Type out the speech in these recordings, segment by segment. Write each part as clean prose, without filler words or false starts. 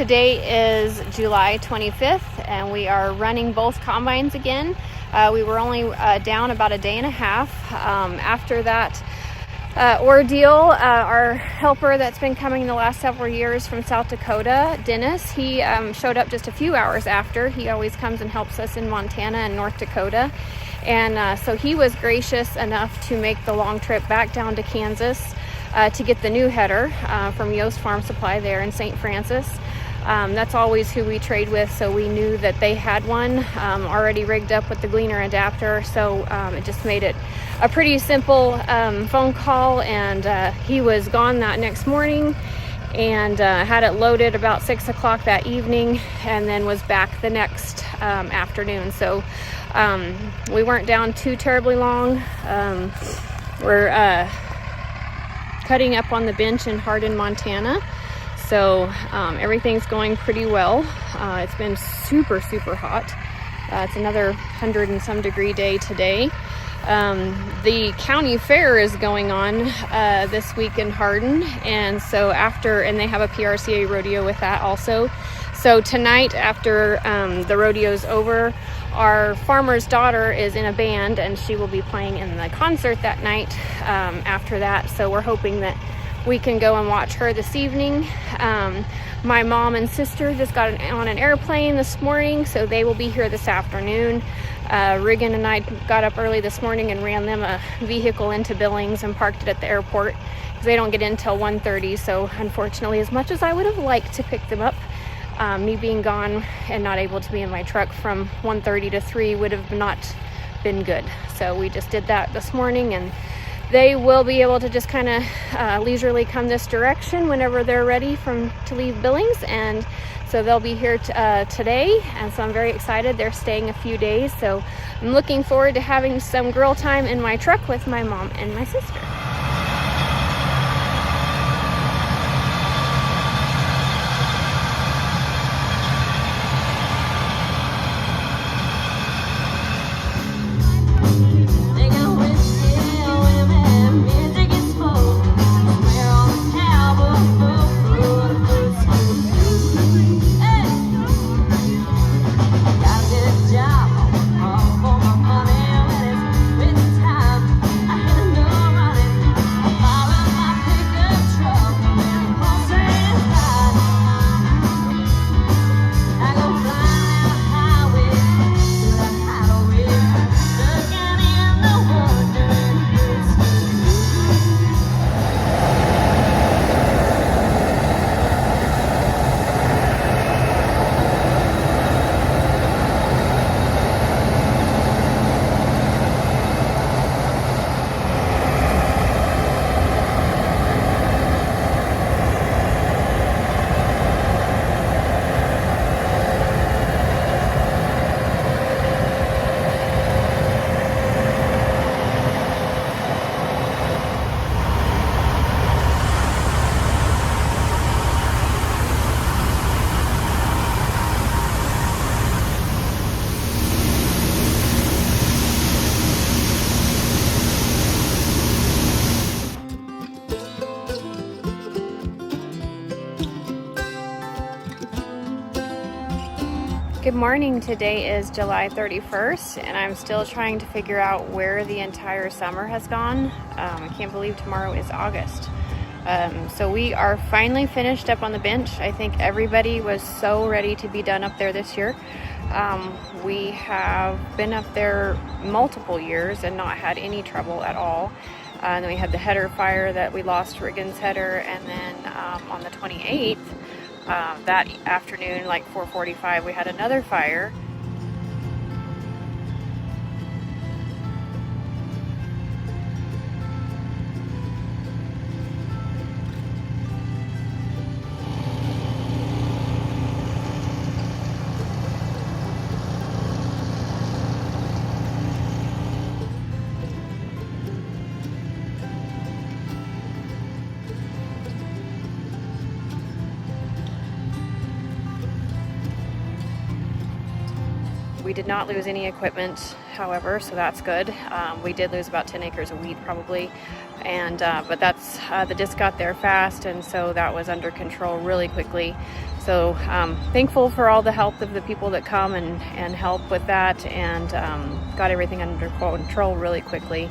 Today is July 25th, and we are running both combines again. We were only down about a day and a half. After that ordeal, our helper that's been coming the last several years from South Dakota, Dennis, he showed up just a few hours after. He always comes and helps us in Montana and North Dakota. And so he was gracious enough to make the long trip back down to Kansas to get the new header from Yost Farm Supply there in St. Francis. That's always who we trade with, so we knew that they had one already rigged up with the Gleaner adapter, so it just made it a pretty simple phone call, and he was gone that next morning and had it loaded about 6 o'clock that evening, and then was back the next afternoon. So we weren't down too terribly long. We're cutting up on the bench in Hardin, Montana. So everything's going pretty well. It's been super hot. It's another 100 and some degree day today. The county fair is going on this week in Hardin, and so and they have a PRCA rodeo with that also. So tonight, after the rodeo's over, our farmer's daughter is in a band, and she will be playing in the concert that night after that. So we're hoping that we can go and watch her this evening. My mom and sister just got on an airplane this morning, so they will be here this afternoon. Regan and I got up early this morning and ran them a vehicle into Billings and parked it at the airport, because they don't get in till 1:30. So unfortunately, as much as I would have liked to pick them up, me being gone and not able to be in my truck from 1:30 to 3 would have not been good. So we just did that this morning, and they will be able to just kind of leisurely come this direction whenever they're ready to leave Billings. And so they'll be here today, and so I'm very excited. They're staying a few days, so I'm looking forward to having some girl time in my truck with my mom and my sister. Good morning. Today is July 31st, and I'm still trying to figure out where the entire summer has gone. I can't believe tomorrow is August. So we are finally finished up on the bench. I think everybody was so ready to be done up there this year. We have been up there multiple years and not had any trouble at all. And then we had the header fire that we lost Regan's header, and then on the 28th, that afternoon, like 4:45, we had another fire. We did not lose any equipment, however, so that's good. We did lose about 10 acres of wheat probably, and but that's the disc got there fast, and so that was under control really quickly. So thankful for all the help of the people that come and help with that, and got everything under control really quickly.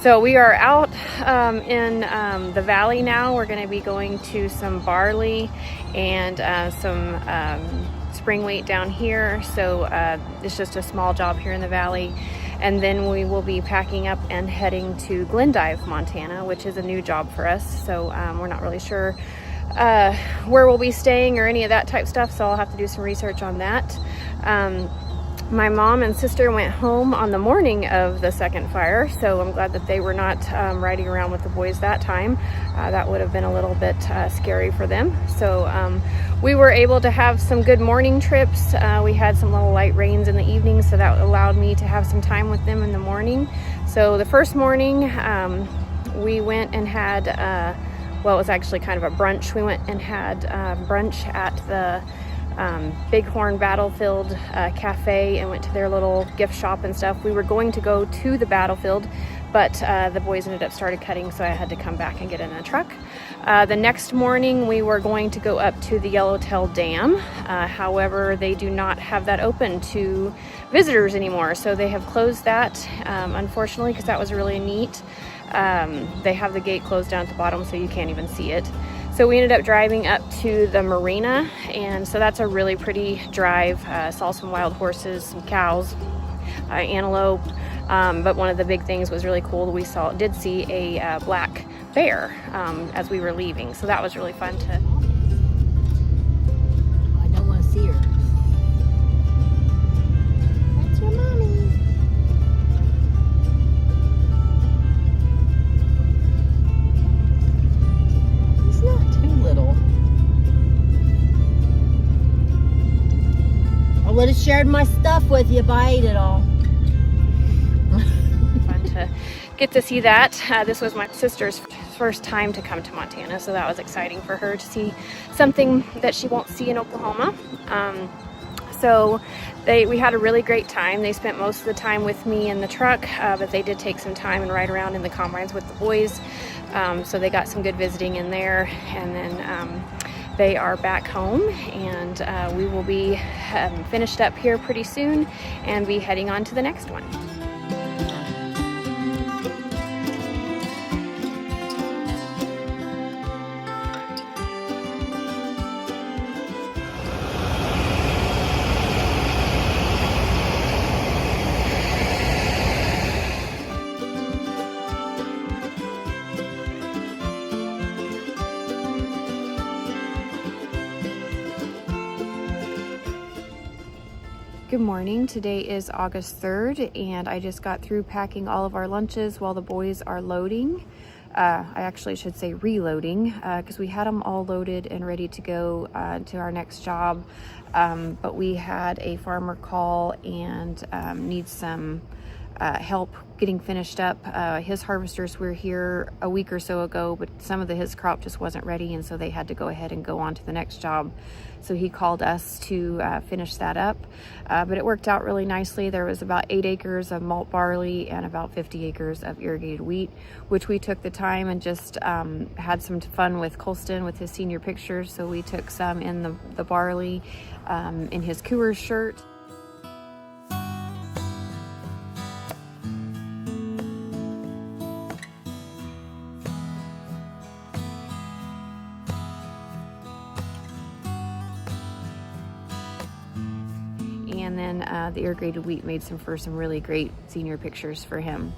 So we are out in the valley now. We're going to be going to some barley and some spring wheat down here. So it's just a small job here in the valley. And then we will be packing up and heading to Glendive, Montana, which is a new job for us. So we're not really sure where we'll be staying or any of that type stuff. So I'll have to do some research on that. My mom and sister went home on the morning of the second fire, so I'm glad that they were not riding around with the boys that time. That would have been a little bit scary for them. So we were able to have some good morning trips. We had some little light rains in the evening, so that allowed me to have some time with them in the morning. So the first morning we went and had, well, it was actually kind of a brunch. We went and had brunch at the Bighorn Battlefield Cafe and went to their little gift shop and stuff. We were going to go to the battlefield, but the boys ended up started cutting, so I had to come back and get in a truck. The next morning we were going to go up to the Yellowtail Dam. However, they do not have that open to visitors anymore, so they have closed that, unfortunately, because that was really neat. They have the gate closed down at the bottom, so you can't even see it. So we ended up driving up to the marina, and so that's a really pretty drive. Saw some wild horses, some cows, antelope, but one of the big things was really cool. We did see a black bear as we were leaving, so that was really fun to. I don't want to see her. That's your mommy. Not too little. I would have shared my stuff with you, but I ate it all. Fun to get to see that. This was my sister's first time to come to Montana, so that was exciting for her to see something that she won't see in Oklahoma. So we had a really great time. They spent most of the time with me in the truck, but they did take some time and ride around in the combines with the boys. So they got some good visiting in there, and then they are back home, and we will be finished up here pretty soon and be heading on to the next one. Good morning. Today is August 3rd, and I just got through packing all of our lunches while the boys are loading. I actually should say reloading, because we had them all loaded and ready to go to our next job, but we had a farmer call and needs some help getting finished up. His harvesters were here a week or so ago, but some of his crop just wasn't ready, and so they had to go ahead and go on to the next job. So he called us to finish that up, but it worked out really nicely. There was about 8 acres of malt barley and about 50 acres of irrigated wheat, which we took the time and just had some fun with Colston with his senior pictures. So we took some in the barley in his Coors shirt. And then the irrigated wheat made some really great senior pictures for him.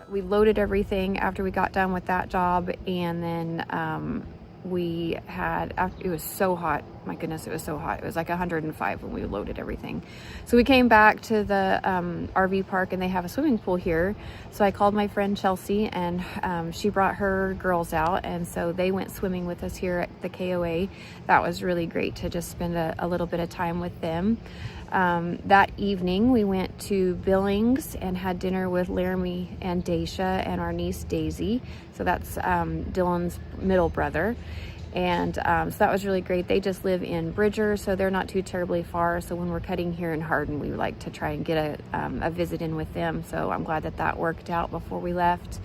We loaded everything after we got done with that job, and then it was so hot my goodness, it was so hot. It was like 105 when we loaded everything. So we came back to the RV park, and they have a swimming pool here. So I called my friend Chelsea, and she brought her girls out, and so they went swimming with us here at the KOA. That was really great to just spend a little bit of time with them. That evening we went to Billings and had dinner with Laramie and Daisha and our niece Daisy. So that's Dylan's middle brother. And so that was really great. They just live in Bridger, so they're not too terribly far. So when we're cutting here in Hardin, we would like to try and get a visit in with them. So I'm glad that that worked out before we left.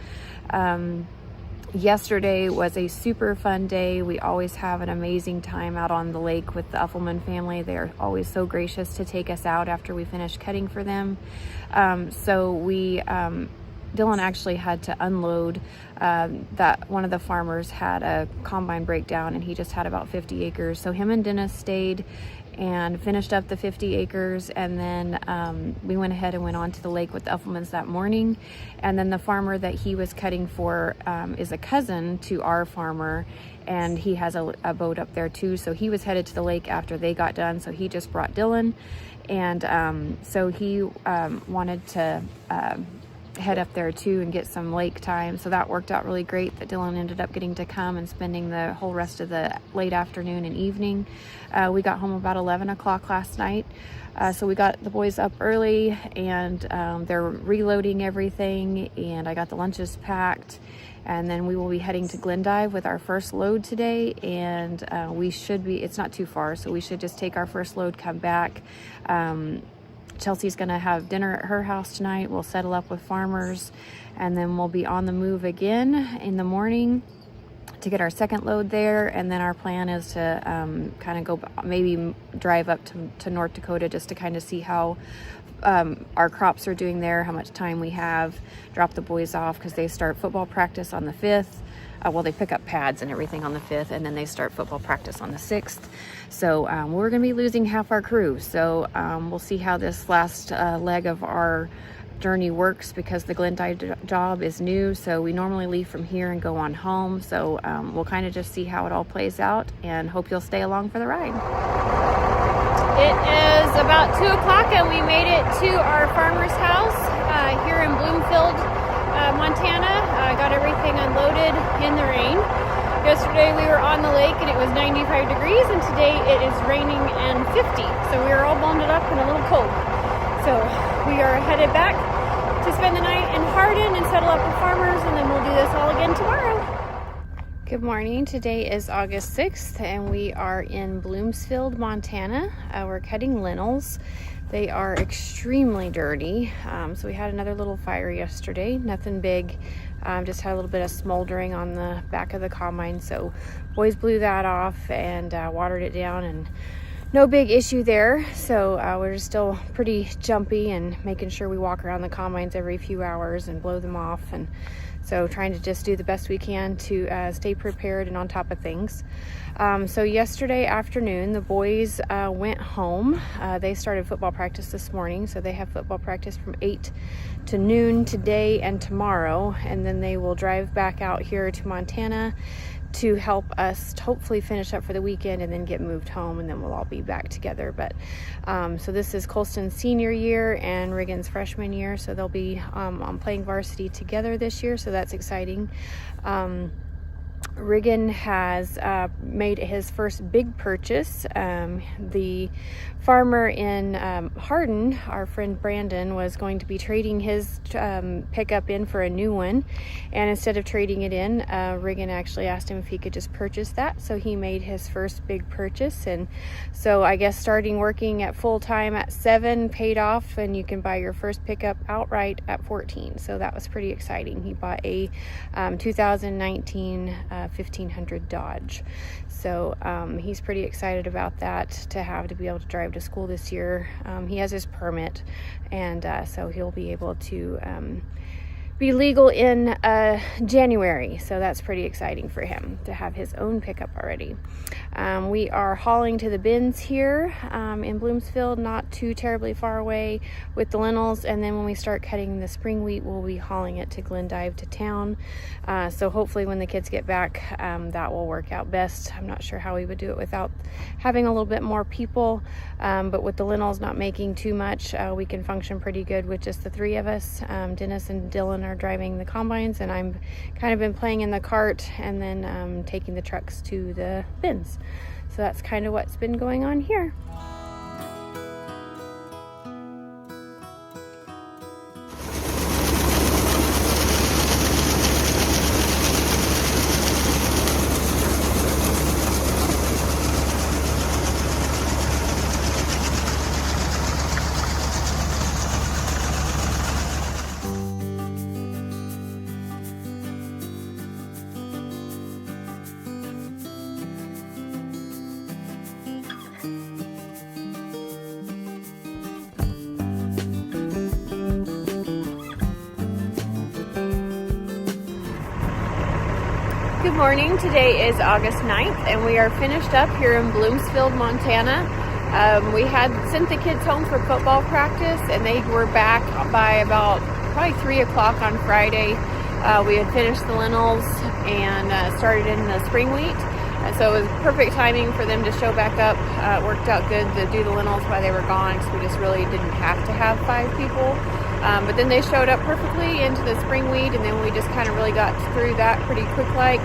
Yesterday was a super fun day. We always have an amazing time out on the lake with the Uffelman family. They are always so gracious to take us out after we finish cutting for them. Dylan actually had to unload that one of the farmers had a combine breakdown, and he just had about 50 acres. So him and Dennis stayed and finished up the 50 acres, and then we went ahead and went on to the lake with the Uffelmans that morning. And then the farmer that he was cutting for is a cousin to our farmer, and he has a boat up there too. So he was headed to the lake after they got done, so he just brought Dylan. And so he wanted to head up there too and get some lake time. So that worked out really great that Dylan ended up getting to come and spending the whole rest of the late afternoon and evening. We got home about 11 o'clock last night. So we got the boys up early, and they're reloading everything, and I got the lunches packed. And then we will be heading to Glendive with our first load today, and it's not too far, so we should just take our first load, come back. Chelsea's gonna have dinner at her house tonight. We'll settle up with farmers, and then we'll be on the move again in the morning to get our second load there. And then our plan is to kind of go, maybe drive up to North Dakota just to kind of see how our crops are doing there, how much time we have, drop the boys off because they start football practice on the 5th. Well, they pick up pads and everything on the 5th, and then they start football practice on the 6th. So we're going to be losing half our crew. So we'll see how this last leg of our journey works, because the Glendive job is new. So we normally leave from here and go on home. So we'll kind of just see how it all plays out, and hope you'll stay along for the ride. It is about 2 o'clock, and we made it to our farmer's house here in Bloomfield, Montana. I got everything unloaded in the rain. Yesterday we were on the lake and it was 95 degrees, and today it is raining and 50. So we are all bundled up and a little cold. So we are headed back to spend the night in Hardin and settle up with farmers, and then we'll do this all again tomorrow. Good morning. Today is August 6th, and we are in Bloomfield, Montana. We're cutting lentils. They are extremely dirty. So we had another little fire yesterday, nothing big. Just had a little bit of smoldering on the back of the combine. So boys blew that off and watered it down, and no big issue there. So we're still pretty jumpy and making sure we walk around the combines every few hours and blow them off. And so trying to just do the best we can to stay prepared and on top of things. So yesterday afternoon, the boys went home. They started football practice this morning, so they have football practice from 8 to noon today and tomorrow, and then they will drive back out here to Montana to help us hopefully finish up for the weekend and then get moved home, and then we'll all be back together. But so this is Colston's senior year and Riggins' freshman year, so they'll be on playing varsity together this year, so that's exciting. Riggin has made his first big purchase. The farmer in Hardin, our friend Brandon, was going to be trading his pickup in for a new one, and instead of trading it in, Riggin actually asked him if he could just purchase that. So he made his first big purchase, and so I guess starting working at full time at 7 paid off, and you can buy your first pickup outright at 14. So that was pretty exciting. He bought a 2019 1500 Dodge. So he's pretty excited about that, to be able to drive to school this year. He has his permit, and so he'll be able to be legal in January. So that's pretty exciting for him to have his own pickup already. We are hauling to the bins here in Bloomfield, not too terribly far away with the lentils. And then when we start cutting the spring wheat, we'll be hauling it to Glendive to town. So hopefully when the kids get back, that will work out best. I'm not sure how we would do it without having a little bit more people. But with the lentils not making too much, we can function pretty good with just the three of us. Dennis and Dylan are driving the combines, and I'm kind of been playing in the cart and then taking the trucks to the bins. So that's kind of what's been going on here. Good morning. Today is August 9th and we are finished up here in Bloomfield, Montana. We had sent the kids home for football practice and they were back by about probably 3 o'clock on Friday. We had finished the lentils and started in the spring wheat. And so it was perfect timing for them to show back up. It worked out good to do the lentils while they were gone because we just really didn't have to have 5 people. But then they showed up perfectly into the spring wheat, and then we just kind of really got through that pretty quick-like,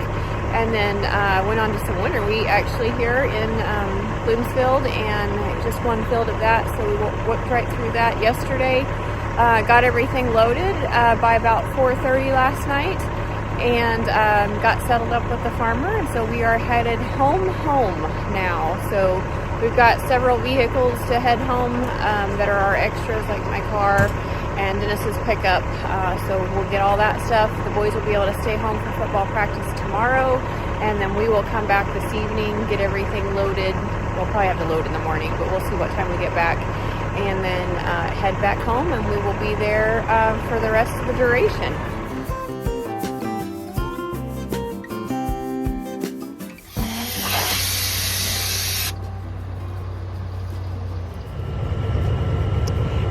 and then went on to some winter wheat actually here in Bloomfield, and just one field of that, so we whipped right through that yesterday. Got everything loaded by about 4:30 last night, and got settled up with the farmer, and so we are headed home now. So we've got several vehicles to head home that are our extras, like my car and Dennis's pickup, so we'll get all that stuff. The boys will be able to stay home for football practice tomorrow, and then we will come back this evening, get everything loaded. We'll probably have to load in the morning, but we'll see what time we get back, and then head back home, and we will be there for the rest of the duration.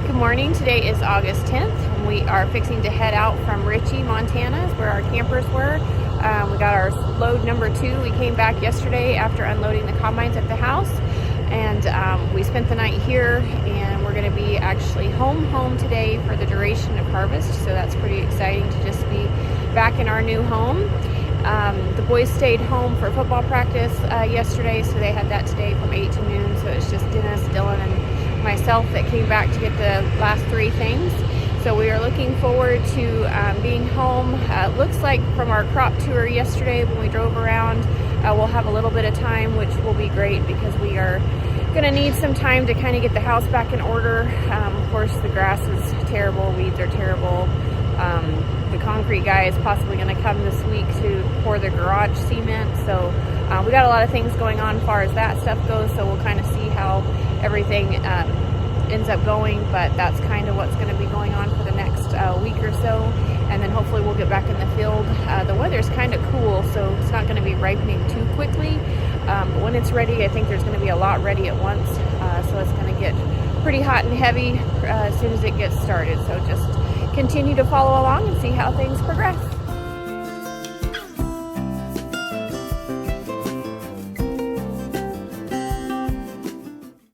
Good morning. Today is August 10th and we are fixing to head out from Ritchie, Montana, where our campers were. We got our load number 2. We came back yesterday after unloading the combines at the house, and we spent the night here, and we're going to be actually home today for the duration of harvest. So that's pretty exciting to just be back in our new home. The boys stayed home for football practice yesterday, so they had that today from 8 to noon. So it's just Dennis, Dylan, and myself that came back to get the last 3 things. So we are looking forward to being home. Looks like from our crop tour yesterday when we drove around, we'll have a little bit of time, which will be great because we are going to need some time to kind of get the house back in order. Of course, the grass is terrible, weeds are terrible. The concrete guy is possibly going to come this week to pour the garage cement. So we got a lot of things going on as far as that stuff goes, so we'll kind of see how everything ends up going, but that's kind of what's going to be going on for the next week or so, and then hopefully we'll get back in the field. The weather's kind of cool, so it's not going to be ripening too quickly, but when it's ready, I think there's going to be a lot ready at once, so it's going to get pretty hot and heavy as soon as it gets started. So just continue to follow along and see how things progress.